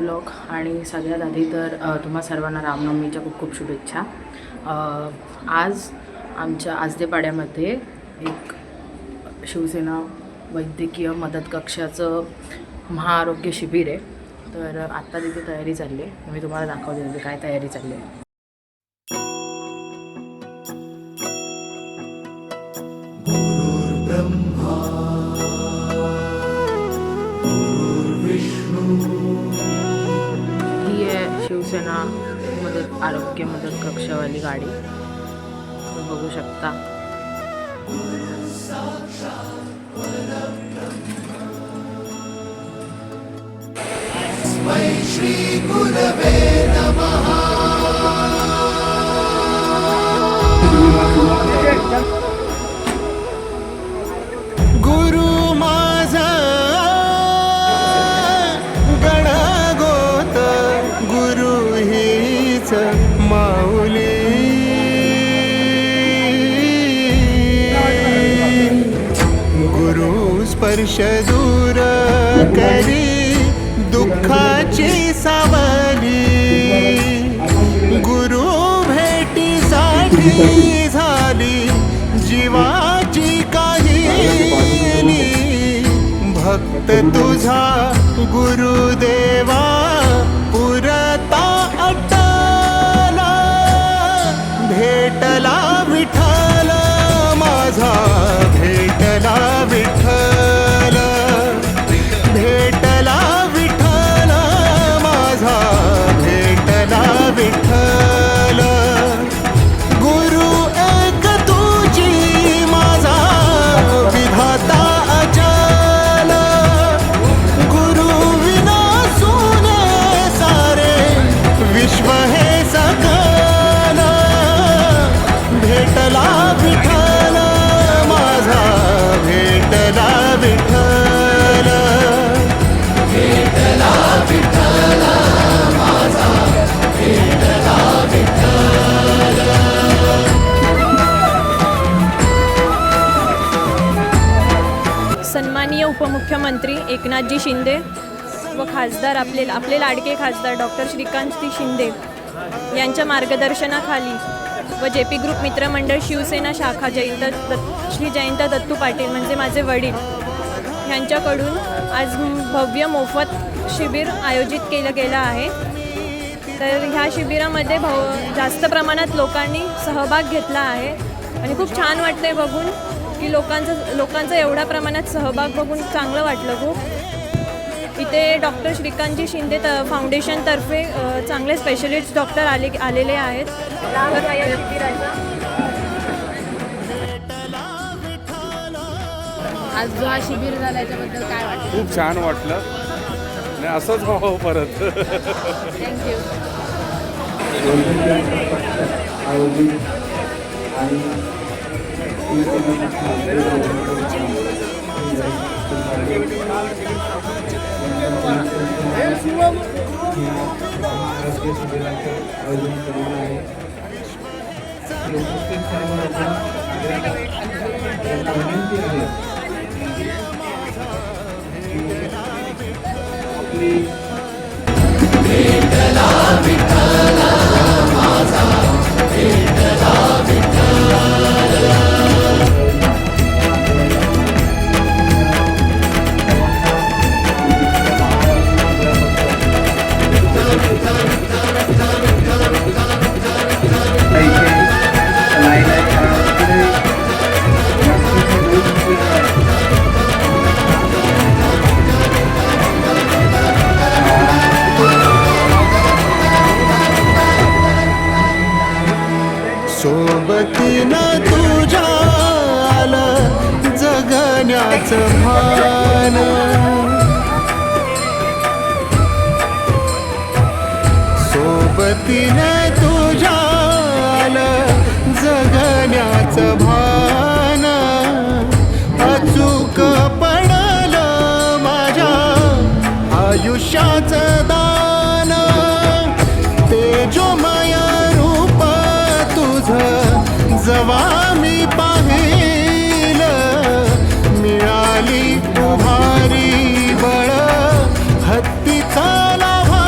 Blog आणि सगळ्यात आधी तर तुम्हा सर्वांना रामनवमीच्या खूप खूप शुभेच्छा। आज आमच्या आजदेपाड्यामध्ये एक शिवसेना वैद्यकीय मदत कक्षाचं महाआरोग्य शिबिर आहे। तर आत्ता तिथे तयारी चालली आहे, मी तुम्हाला दाखवते म्हणजे काय तयारी चालली आहे। ही आहे शिवसेना आरोग्य मदत कक्षावाली गाडी, तुम्ही बघू शकता। श्री गुरवे नमः। गुरु माझा गणगोत, गुरु हीच माऊली। गुरु स्पर्श दूर करी दुःखाची सावली। गुरु भेटीसाठी झाली जीवाची काहिली। भक्त तुझा गुरुदेवा पुरता अटला। भेटला विठ्ठल माझा, भेटला विठ्ठल, भेटला विठ्ठल माझा, भेटला विठ्ठल। गुरु एक तुझी माझा विधाता अचल। गुरु विना सुने सारे विश्व हे सकल। भेटला विठ्ठल माझा, भेटला विठ्ठल, भेटला विठ्ठल माझा, भेटला विठ्ठल। सन्माननीय उपमुख्यमंत्री एकनाथजी शिंदे व खासदार आपले लाडके खासदार डॉक्टर श्रीकांतजी शिंदे यांच्या मार्गदर्शनाखाली व जे पी ग्रुप मित्रमंडळ शिवसेना शाखा श्री जयंत दत्तू पाटील म्हणजे माझे वडील यांच्याकडून आज भव्य मोफत शिबिर आयोजित केलं गेलं आहे। तर ह्या शिबिरामध्ये जास्त प्रमाणात लोकांनी सहभाग घेतला आहे आणि खूप छान वाटतंय बघून की लोकांचा एवढ्या प्रमाणात सहभाग बघून चांगलं वाटलं खूप। इथे डॉक्टर श्रीकांतजी शिंदे फाउंडेशनतर्फे चांगले स्पेशलिस्ट डॉक्टर आलेले आहेत। आज जो हा शिबिर झाला याच्याबद्दल काय वाटतं? खूप छान वाटलं आणि असंच व्हावं परत। थँक्यू। भेटला विठ्ठल माझा, भेटला विठ्ठल। सोबतीनं तुझ्या आलं जगण्याचं भान। सोबतीनं तुझ्या आलं जगण्याचं भान। अचूक पडलं माझ्या आयुष्याचं दान। तेजोमय रूप तुझं जवा मी पाहिलं, मिळाली उभारी बळ हत्तीचा लाभा।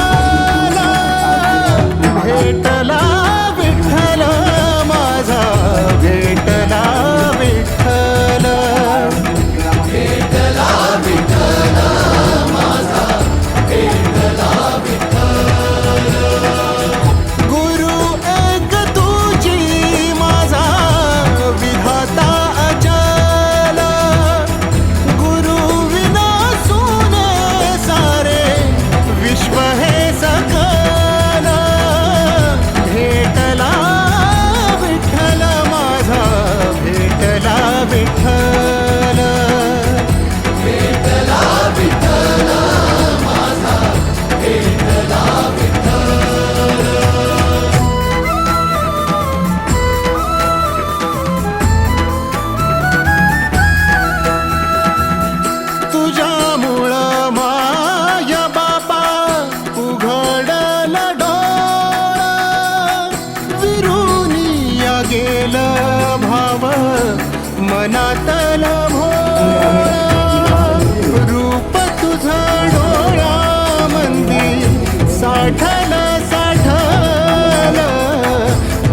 साठल साठल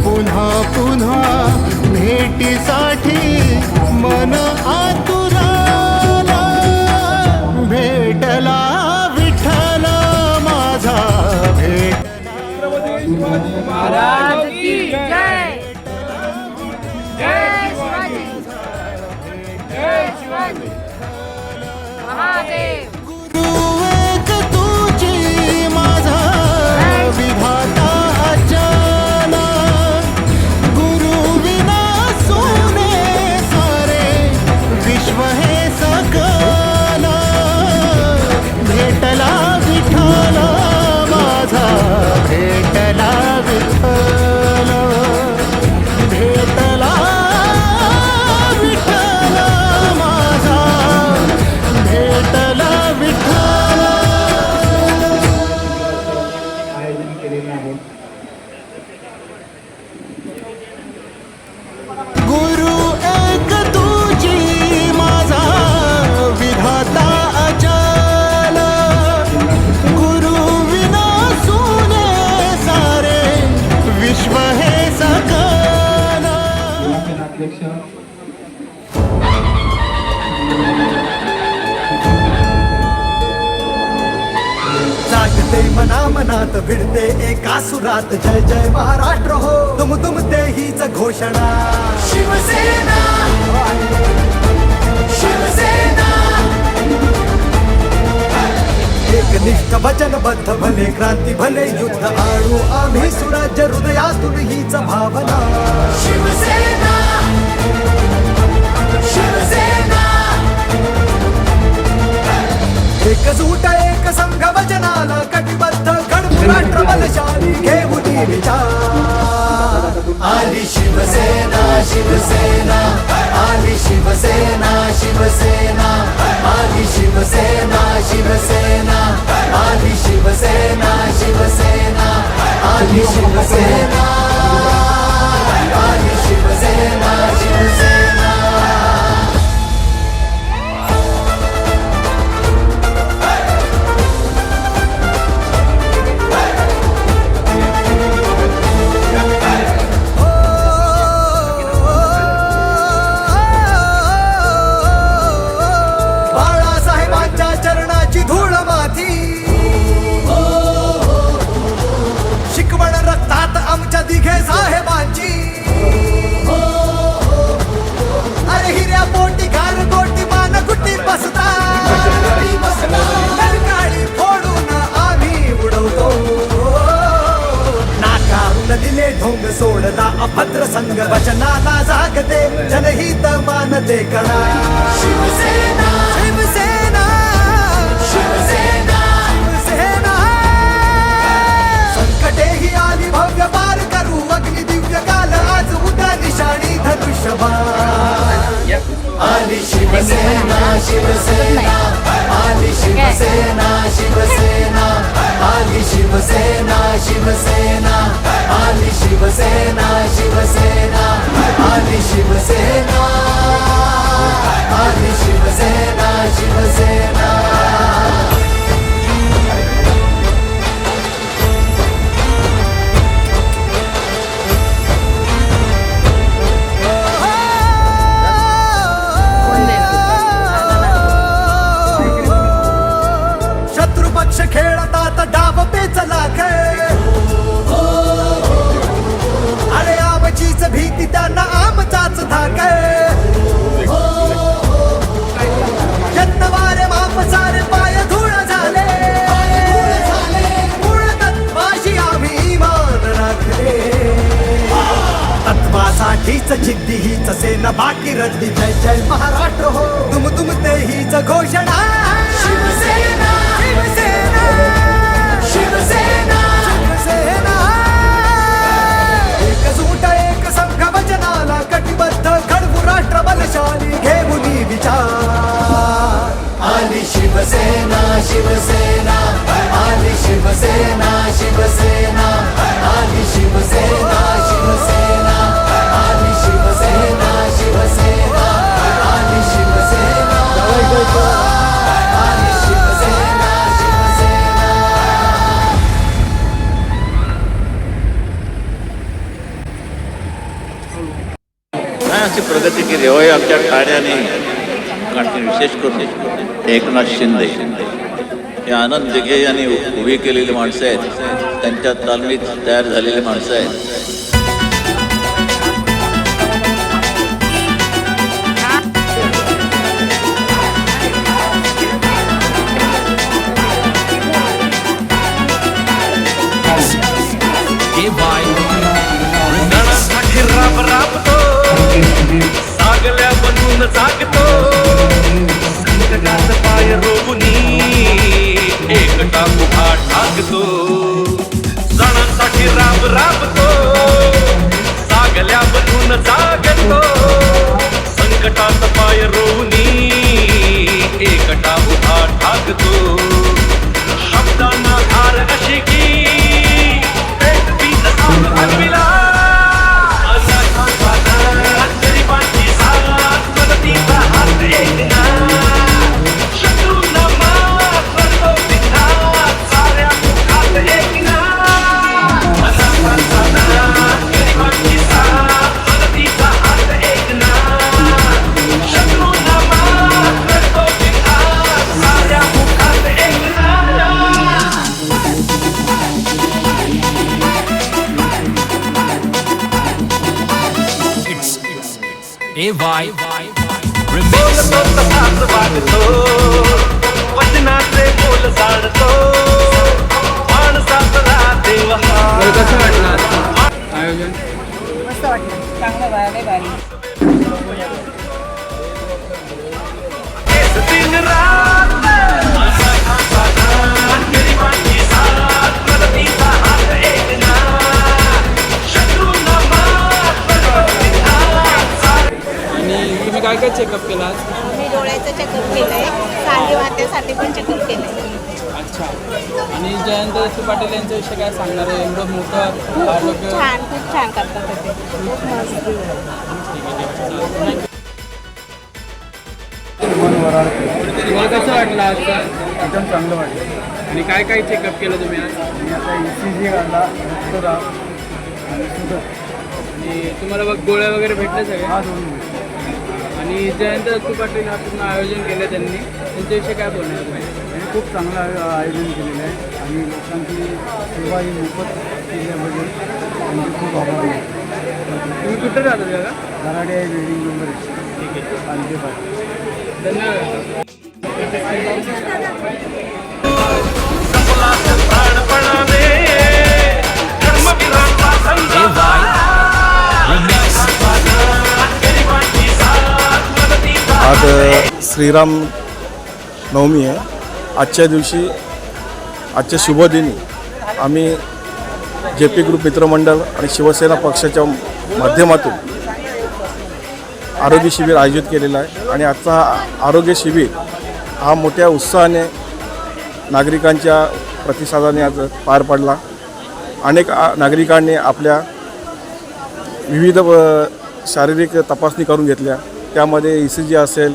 पुन्हा पुन्हा भेटीसाठी मन आतुराला भेटला विठ्ठल माझा महाराज की जय. जय शिवाजी. जय शिवाजी महादेव. गुरु एक तुझी माझा विधाता अचल गुरु विना सोने सारे विश्व हे सकल भेटला विठ्ठल माझा भेटला विठ्ठल भेटला विठ्ठल माझा भेटला विठ्ठल. आयोजन केलेले आहे. गुरु एक तुझी माझा विधाता अचल गुरु विना सुने सारे विश्व हे सकल. अध्यक्ष जागते मना मनात भिडते एका सुरात जय जय महाराष्ट्र हो तुम ते हीच घोषणा शिवसेना शिवसेना एकनिष्ठ वचनबद्ध भले क्रांती भले युद्ध आणू आम्ही सुराज्य हृदयातून हीच भावना शिवसेना शिवसेना एकजूट एक संघ वचनाला कटिबद्ध घडवू राष्ट्र बलशाली घेऊन विचार आली शिवसेना शिवसेना आली शिवसेना शिवसेना आली शिवसेना शिवसेना आली शिवसेना शिवसेना आली शिवसेना आली शिवसेना शिवसेना. बाळासाहेबांच्या चरणाची धूळ माती शिकवण रक्तात आमच्या दिघे साहेबांची अरे हिऱ्या पोटी गार गोटी मान कुटी बसता काळी फोडून आम्ही उडवतो नाकारून दिले ढोंग सोडला अभद्र संघ वचनाला जागते जनहित मानते कणा शिवसेना शिवसेना शिवसेना शिवसेना संकटेही आली भव्य पार करू अग्नि दिव्य काल आज उद्या निशाणी धनुष्यबाण आली शिवसेना शिवसेना आली शिवसेना शिवसेना आली शिवसेना शिवसेना आली शिवसेना शिवसेना आली शिवसेना आली शिवसेना शिवसेना. शत्रुपक्ष खेळतात डाव पेचला अरे आमचीच भीती त्यांना आमचाच धाक जन्नवारे माप सारे पाय धूळ झाले मूळ तत्वाशी आम्ही मान राखले तत्वासाठीच जिद्दी हीच सेना बाकी रद्दी जय जय महाराष्ट्र हो तुम ते हीच घोषणा शिवसेना शिवसेना शिवसेना शिवसेना एकजूट एक संघ वचनाला कटिबद्ध घडवू राष्ट्र बलशाली घेऊन विचार आली शिवसेना शिवसेना आली शिवसेना शिवसेना आली शिवसेना शिवसेना आली शिवसेना शिवसेना आली शिवसेना अशी प्रगती केली होय आमच्या ठाण्याने आणि विशेष करून एकनाथ शिंदे हे आनंद दिघे यांनी उभी केलेली माणसं आहेत, त्यांच्या तालमीत तयार झालेली माणसं आहेत. राब राबतो सागल्या बनून जागतो संकटात पाय रोवणी एकटा उभा ठाकतो. सणांसाठी राब राबतो सागल्या बनून जागतो संकटात पाय रोवणी एकटा उभा ठाकतो. शब्दांना धार अशी की एक बीज साप अडविला वचनाचे बोल जाणतो माणसाचा देव हा. कसं वाटलं आयोजन? मस्त वाटलं, चांगलं भारी भारी. दिन रात गरिबांची साथ मदतीचा हात एकना शत्रूंना मात आणि तुम्ही काय काय चेकअप केला आज? मी डोळ्याचं चेकअप केलंय, सांधे वाट्यासाठी पण चेकअप केलंय. अच्छा. आणि जयंत पाटील यांच्याविषयी काय सांगणार आहे? एवढं मोठं आरोग्य खूप छान करतात ते. खूप मस्त. तुम्हाला कसं वाटलं आज? एकदम चांगलं वाटलं. आणि काय काय चेकअप केलं तुम्ही आज? मी आता ECG काढला, रक्तदाब आणि शुगर आणि तुम्हाला बघ गोळ्या वगैरे भेटल्या सगळ्या? हा दोन. आणि जयंत पाटील हा पूर्ण आयोजन केलं त्यांनी, त्यांच्याविषयी काय बोलणार तुम्ही? हे खूप चांगलं आयोजन केलेलं आहे आणि लोकांची सेवा ही मोफत केल्याबद्दल त्यांचे खूप आभार आहे. तुम्ही कुठे राहता दादा? कराडे आहे बिल्डिंग नंबर 1. ठीक आहे. आणते पाटील. धन्यवाद. आज श्रीराम नवमी आहे. आजच्या दिवशी आजच्या शुभदिनी आम्ही JP ग्रुप मित्रमंडळ आणि शिवसेना पक्षाच्या माध्यमातून आरोग्य शिबिर आयोजित केलेलं आहे. आणि आजचा आरोग्य शिबिर हा मोठ्या उत्साहाने नागरिकांच्या प्रतिसादाने आज पार पडला. अनेक नागरिकांनी आपल्या विविध शारीरिक तपासणी करून घेतल्या. त्यामध्ये ECG असेल,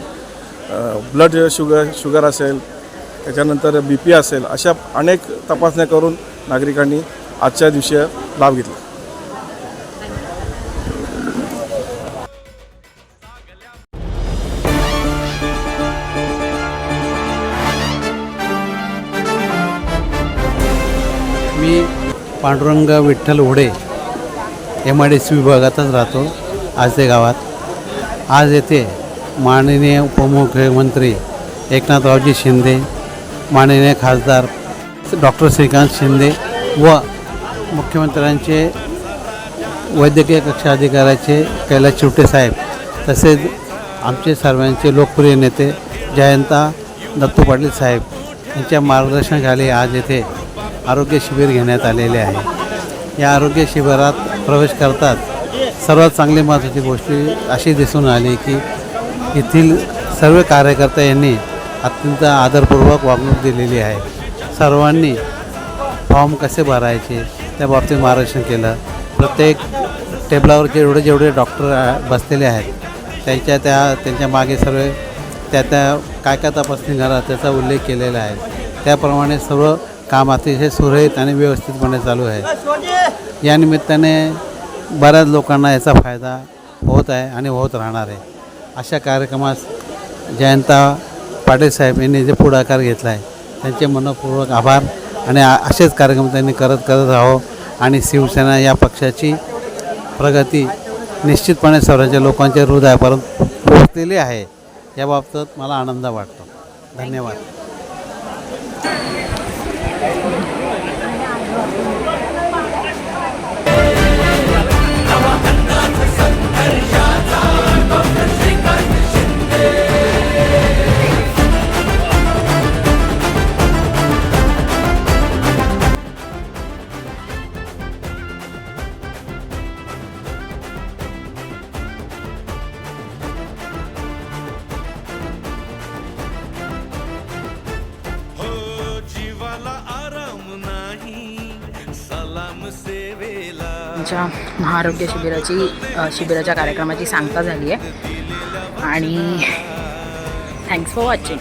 ब्लड शुगर असेल, त्याच्यानंतर BP असेल, अशा अनेक तपासण्या करून नागरिकांनी आजच्या दिवशी लाभ घेतला. मी पांडुरंग विठ्ठल ओढे MIDC विभागातच राहतो, आजते गावात. आज येथे माननीय उपमुख्यमंत्री एकनाथरावजी शिंदे, माननीय खासदार डॉक्टर श्रीकांत शिंदे व मुख्यमंत्र्यांचे वैद्यकीय कक्ष अधिकाऱ्याचे कैलास चिवटे साहेब, तसेच आमचे सर्वांचे लोकप्रिय नेते जयंता दत्तू पाटील साहेब यांच्या मार्गदर्शनाखाली आज येथे आरोग्य शिबिर घेण्यात आलेले आहे. या आरोग्य शिबिरात प्रवेश करताच सर्वात चांगली महत्त्वाची गोष्ट अशी दिसून आली की येथील सर्व कार्यकर्ते यांनी अत्यंत आदरपूर्वक वागणूक दिलेली आहे. सर्वांनी फॉर्म कसे भरायचे त्या बाबतीत मार्गदर्शन केलं. प्रत्येक टेबलावर जेवढे डॉक्टर बसलेले आहेत त्यांच्या मागे सर्व त्या काय तपासणी करा त्याचा उल्लेख केलेला आहे. त्याप्रमाणे सर्व काम अतिशय सुरळीत आणि व्यवस्थितपणे चालू आहे. या निमित्ताने बऱ्याच लोकांना याचा फायदा होत आहे आणि होत राहणार आहे. अशा कार्यक्रमास जयंता पाटील साहेब यांनी जे पुढाकार घेतला आहे त्यांचे मनपूर्वक आभार. आणि असेच कार्यक्रम त्यांनी करत राहावं आणि शिवसेना या पक्षाची प्रगती निश्चितपणे सर्वांच्या लोकांच्या हृदयापर्यंत पोहोचलेली आहे. याबाबतीत मला आनंद वाटतो. धन्यवाद. आमच्या महाआरोग्य शिबिराच्या कार्यक्रमाची सांगता झाली आहे आणि थँक्स फॉर वॉचिंग.